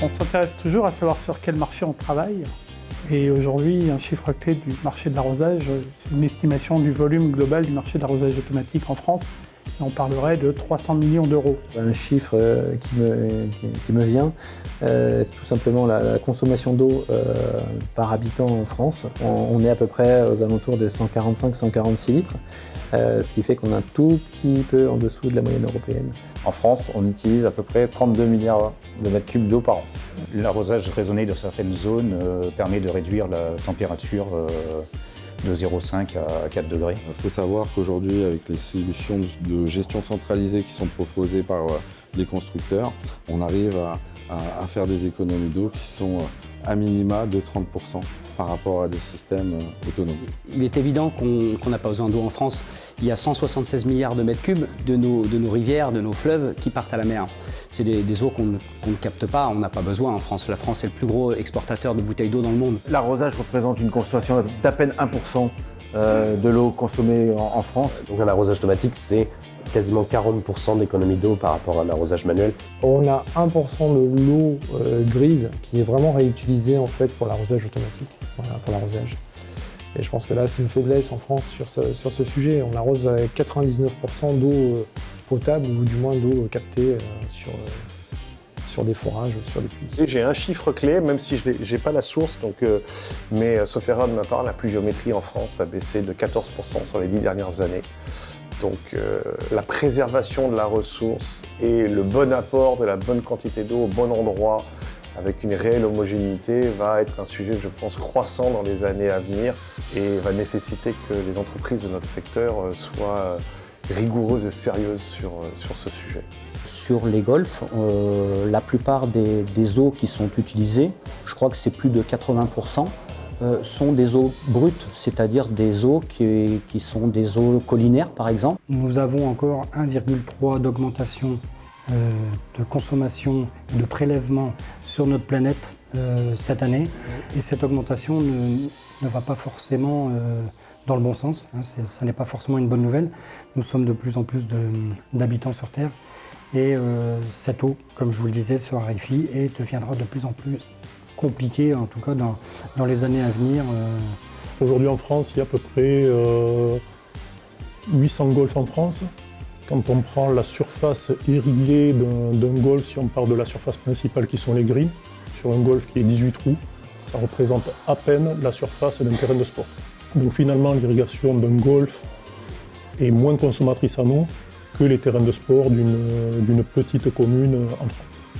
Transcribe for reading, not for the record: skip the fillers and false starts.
On s'intéresse toujours à savoir sur quel marché on travaille. Et aujourd'hui, un chiffre clé du marché de l'arrosage, c'est une estimation du volume global du marché de l'arrosage automatique en France. Et on parlerait de 300 millions d'euros. Un chiffre qui me vient, c'est tout simplement la consommation d'eau par habitant en France. On est à peu près aux alentours de 145-146 litres, ce qui fait qu'on est un tout petit peu en dessous de la moyenne européenne. En France, on utilise à peu près 32 milliards de mètres cubes d'eau par an. L'arrosage raisonné de certaines zones permet de réduire la température de 0,5 à 4 degrés. Il faut savoir qu'aujourd'hui, avec les solutions de gestion centralisée qui sont proposées par les constructeurs, on arrive à faire des économies d'eau qui sont à minima de 30% par rapport à des systèmes autonomes. Il est évident qu'on n'a pas besoin d'eau en France. Il y a 176 milliards de mètres cubes de nos rivières, de nos fleuves qui partent à la mer. C'est des eaux qu'on ne capte pas, on n'a pas besoin en France. La France est le plus gros exportateur de bouteilles d'eau dans le monde. L'arrosage représente une consommation d'à peine 1% de l'eau consommée en France. Donc un arrosage automatique, c'est quasiment 40% d'économie d'eau par rapport à un arrosage manuel. On a 1% de l'eau grise qui est vraiment réutilisée en fait pour l'arrosage automatique, voilà, pour l'arrosage. Et je pense que là, c'est une faiblesse en France sur ce sujet. On arrose avec 99% d'eau potable ou du moins d'eau captée sur des forages ou sur des puits. J'ai un chiffre clé, même si je n'ai pas la source, mais sauf erreur de ma part, la pluviométrie en France a baissé de 14% sur les 10 dernières années. Donc la préservation de la ressource et le bon apport de la bonne quantité d'eau au bon endroit, avec une réelle homogénéité, va être un sujet, je pense, croissant dans les années à venir et va nécessiter que les entreprises de notre secteur soient rigoureuses et sérieuses sur ce sujet. Sur les golfs, la plupart des eaux qui sont utilisées, je crois que c'est plus de 80%, sont des eaux brutes, c'est-à-dire des eaux qui sont des eaux collinaires par exemple. Nous avons encore 1,3 d'augmentation de consommation et de prélèvement sur notre planète cette année. Et cette augmentation ne va pas forcément dans le bon sens, ça n'est pas forcément une bonne nouvelle. Nous sommes de plus en plus d'habitants sur Terre et cette eau, comme je vous le disais, se raréfie et deviendra de plus en plus compliquée, en tout cas dans les années à venir. Aujourd'hui en France, il y a à peu près 800 golfs en France. Quand on prend la surface irriguée d'un golf, si on part de la surface principale qui sont les greens, sur un golf qui est 18 trous, ça représente à peine la surface d'un terrain de sport. Donc finalement, l'irrigation d'un golf est moins consommatrice en eau que les terrains de sport d'une petite commune en France.